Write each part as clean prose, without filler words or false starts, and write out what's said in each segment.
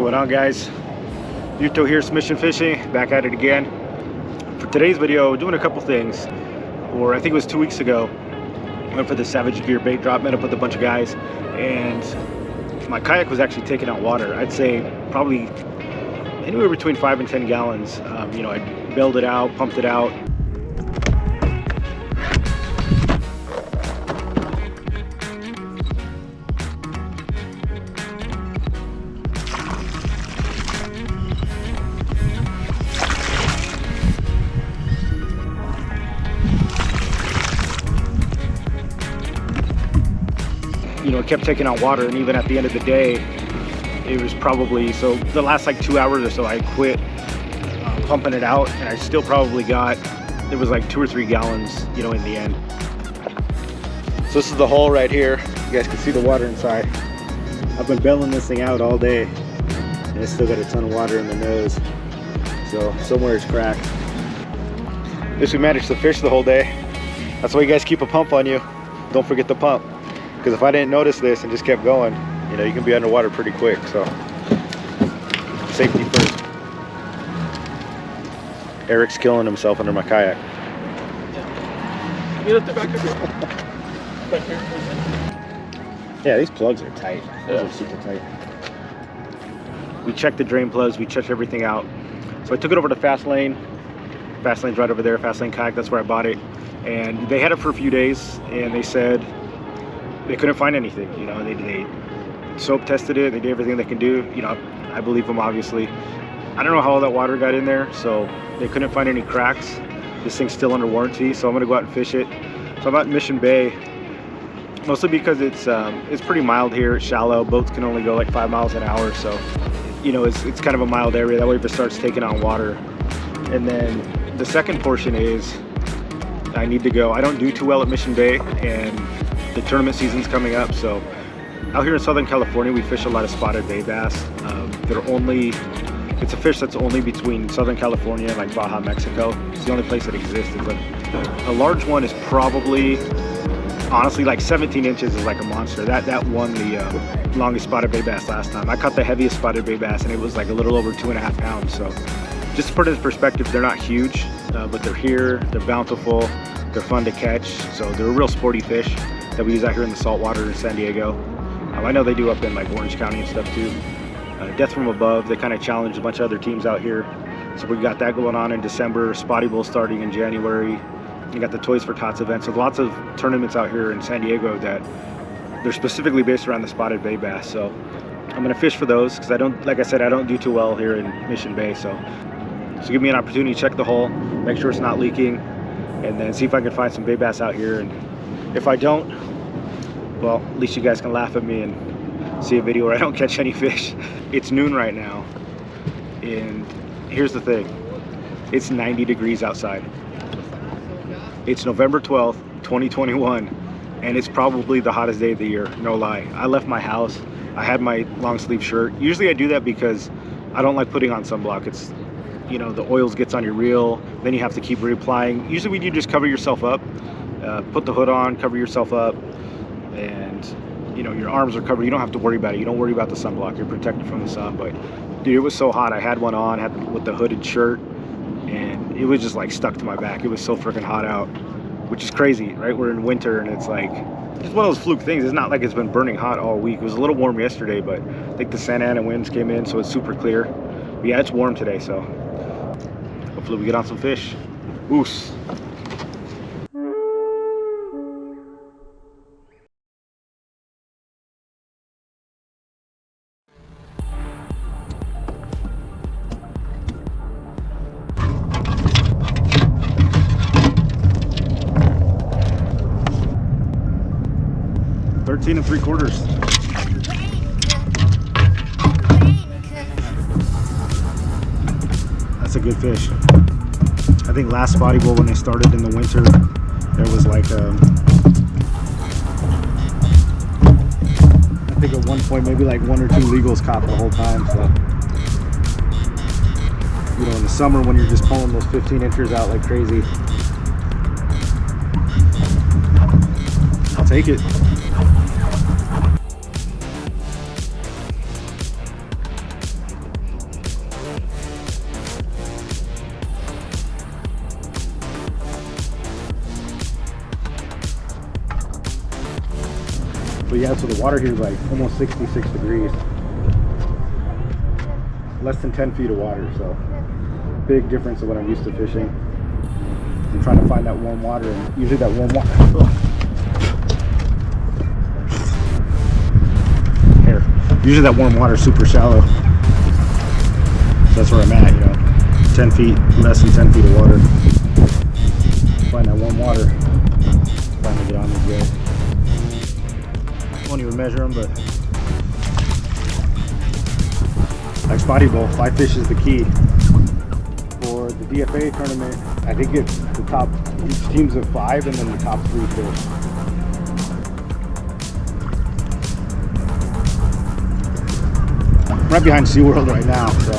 going on, guys? Muto here, Submission Fishing, back at it again. For today's video, doing a couple things. Or I think it was 2 weeks ago, went for the Savage Gear bait drop, met up with a bunch of guys, and my kayak was actually taking out water. I'd say probably anywhere between 5 and 10 gallons. You know, I bailed it out, pumped it out. You know, it kept taking out water, and even at the end of the day, it was probably, so the last like 2 hours or so, I quit pumping it out, and I still probably got, it was like 2 or 3 gallons, you know, in the end. So this is the hole right here. You guys can see the water inside. I've been bailing this thing out all day, and it's still got a ton of water in the nose. So somewhere it's cracked. At least we managed to fish the whole day. That's why you guys keep a pump on you. Don't forget the pump. Because if I didn't notice this and just kept going, you know, you can be underwater pretty quick. So safety first. Eric's killing himself under my kayak. Yeah, these plugs are tight. Those are super tight. We checked the drain plugs, we checked everything out. So I took it over to Fast Lane. Fast Lane's right over there, Fast Lane Kayak, that's where I bought it. And they had it for a few days, and they said they couldn't find anything. You know, they soap tested it, they did everything they can do. You know, I believe them, obviously. I don't know how all that water got in there, so they couldn't find any cracks. This thing's still under warranty, so I'm gonna go out and fish it. So I'm out in Mission Bay, mostly because it's pretty mild here, it's shallow. Boats can only go like 5 miles an hour, so you know, it's kind of a mild area. That way if it starts taking on water. And then the second portion is I need to go. I don't do too well at Mission Bay, and the tournament season's coming up, so out here in Southern California we fish a lot of spotted bay bass. It's a fish that's only between Southern California and like Baja, Mexico. It's the only place that exists. But a large one is probably, honestly, like 17 inches is like a monster. That won the longest spotted bay bass last time. I caught the heaviest spotted bay bass, and it was like a little over 2.5 pounds. So just to put it in perspective, they're not huge, but they're here, they're bountiful, they're fun to catch. So they're a real sporty fish that we use out here in the saltwater in San Diego. I know they do up in like Orange County and stuff too. Death from Above, they kind of challenge a bunch of other teams out here. So we got that going on in December, Spotty Bowl starting in January. You got the Toys for Tots event. So lots of tournaments out here in San Diego that they're specifically based around the spotted bay bass. So I'm gonna fish for those because I don't, like I said, I don't do too well here in Mission Bay. So give me an opportunity to check the hole, make sure it's not leaking, and then see if I can find some bay bass out here. And if I don't, well, at least you guys can laugh at me and see a video where I don't catch any fish. It's noon right now, and here's the thing. It's 90 degrees outside. It's November 12th, 2021, and it's probably the hottest day of the year, no lie. I left my house, I had my long sleeve shirt. Usually I do that because I don't like putting on sunblock. It's, you know, the oils gets on your reel, then you have to keep reapplying. Usually you just cover yourself up, put the hood on, cover yourself up, and you know, your arms are covered. You don't have to worry about it. You don't worry about the sunblock. You're protected from the sun. But dude, it was so hot. I had one on, with the hooded shirt, and it was just like stuck to my back. It was so freaking hot out, which is crazy, right? We're in winter, and it's like, it's one of those fluke things. It's not like it's been burning hot all week. It was a little warm yesterday, but I think the Santa Ana winds came in, so it's super clear. But yeah, it's warm today, so hopefully we get on some fish. Oos. $13 3/4. That's a good fish. I think last Spotty Bowl when they started in the winter, there was like I think at one point maybe like 1 or 2 legals caught the whole time. So you know, in the summer when you're just pulling those 15 inchers out like crazy, I'll take it. yeah, so the water here is like almost 66 degrees. Less than 10 feet of water, so big difference of what I'm used to fishing. I'm trying to find that warm water, and usually that warm water. Here, usually that warm water is super shallow. So that's where I'm at, you know, 10 feet, less than 10 feet of water. Find that warm water. Finally get on these guys. Won't even measure them, but like spotty bowl, 5 fish is the key. For the DFA tournament, I think it's the top, each team's of 5 and then the top 3 fish. I'm right behind SeaWorld right now, so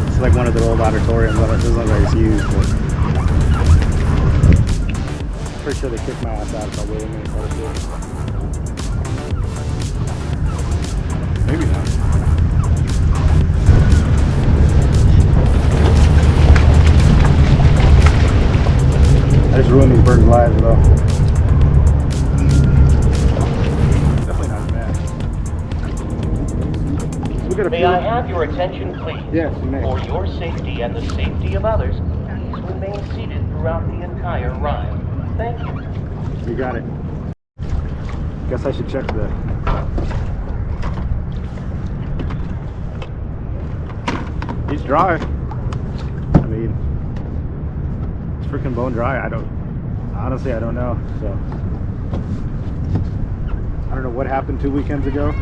it's like one of their old auditoriums. It doesn't look like it's used, but I'm pretty sure they kicked my ass out if I waited a minute for it. Maybe not. I just ruined these birds' lives, though. Definitely not as bad. May I have your attention, please? Yes, you may. For your safety and the safety of others, please remain seated throughout the entire ride. Thank you. You got it. Guess I should check the... He's dry. I mean, it's freaking bone dry. Honestly, I don't know. So, I don't know what happened 2 weekends ago.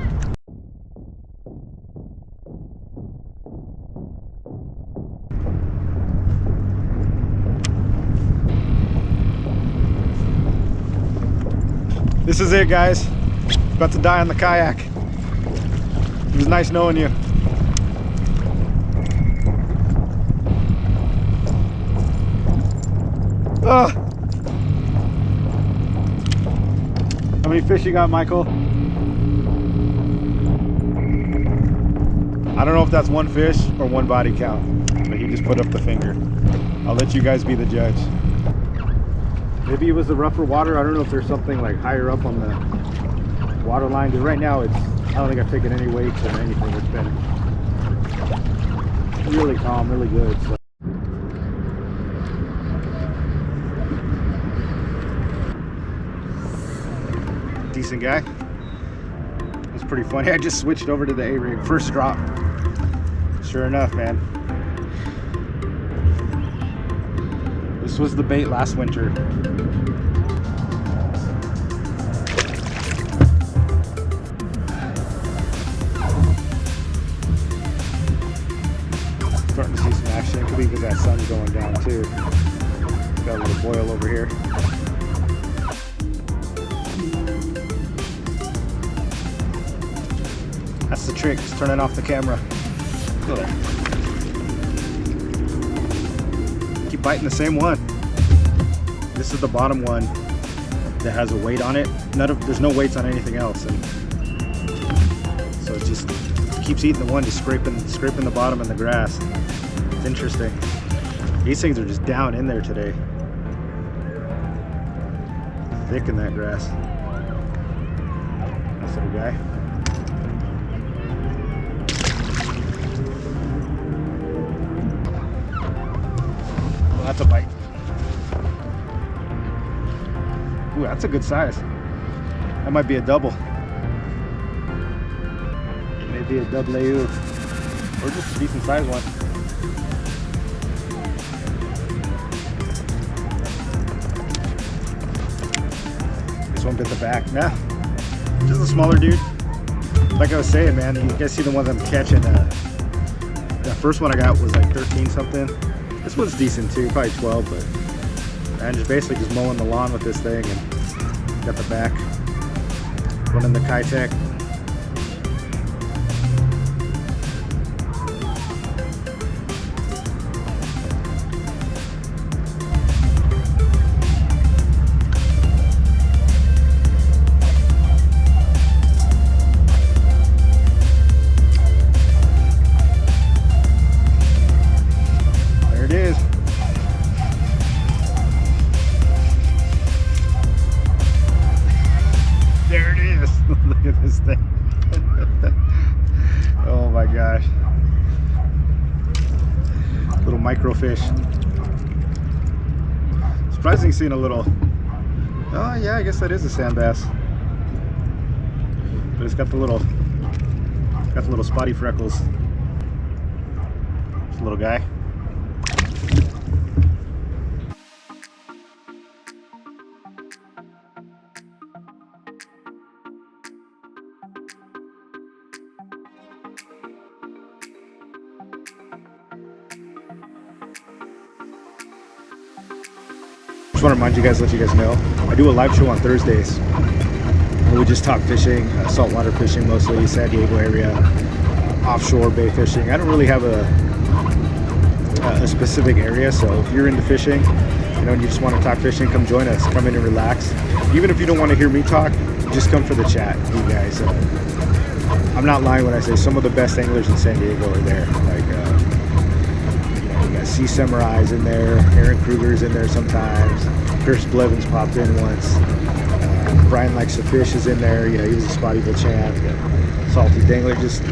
This is it, guys. About to die on the kayak. It was nice knowing you. Ugh. How many fish you got, Michael? I don't know if that's one fish or one body count, but he just put up the finger. I'll let you guys be the judge. Maybe it was the rougher water. I don't know if there's something like higher up on the water line, because right now I don't think I've taken any weights or anything. It's been really calm, really good. So. Decent guy. It was pretty funny. I just switched over to the A-rig. First drop. Sure enough, man. This was the bait last winter. Starting to see some action. It could be because that sun's going down too. Got a little boil over here. That's the trick, just turning off the camera. Look. Keep biting the same one. This is the bottom one that has a weight on it. There's no weights on anything else, and so it just keeps eating the one, just scraping the bottom in the grass. It's interesting. These things are just down in there today. Thick in that grass. Nice little guy. Well, that's a bite. Ooh, that's a good size. That might be a double. Maybe a double AU. Or just a decent sized one. This one bit the back. Nah, just a smaller dude. Like I was saying, man, you guys see the ones I'm catching. That first one I got was like 13 something. This one's decent too, probably 12, but I'm just basically just mowing the lawn with this thing and got the back. Running the Kayak. There it is. microfish. Surprising seeing a little. Oh yeah, I guess that is a sand bass. But it's got the little spotty freckles. It's a little guy. Just want to remind you guys, let you guys know, I do a live show on Thursdays. We just talk fishing, saltwater fishing mostly, San Diego area, offshore bay fishing. I don't really have a specific area, so if you're into fishing, you know, and you just want to talk fishing, come join us. Come in and relax. Even if you don't want to hear me talk, just come for the chat, you guys. I'm not lying when I say some of the best anglers in San Diego are there. Like, you know, we got Sea Samurai's in there, Aaron Kruger's in there sometimes, Chris Blevins popped in once. Brian Likes to Fish is in there. You know, he was a Spottyville champ. Salty Dangler, just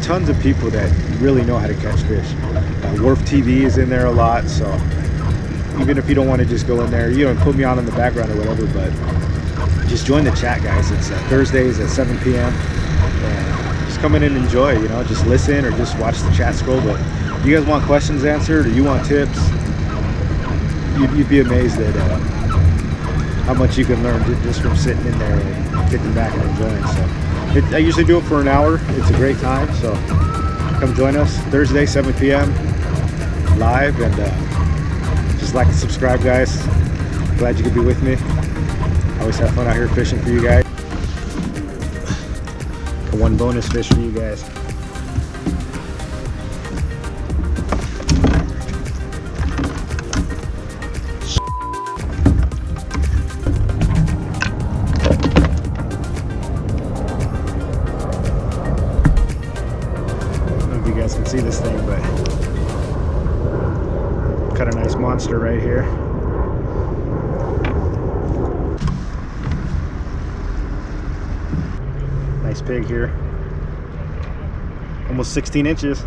tons of people that really know how to catch fish. Wharf TV is in there a lot, so even if you don't want to just go in there, you know, and put me on in the background or whatever, but just join the chat, guys. It's Thursdays at 7 p.m. and just come in and enjoy, you know, just listen or just watch the chat scroll. But if you guys want questions answered or you want tips, you'd be amazed at how much you can learn just from sitting in there and kicking back and enjoying. So I usually do it for an hour. It's a great time, so come join us Thursday 7 p.m. live, and just like and subscribe, guys. Glad you could be with me. I always have fun out here fishing for you guys. One bonus fish for you guys. Can see this thing, but got a nice monster right here. Nice pig here, almost 16 inches.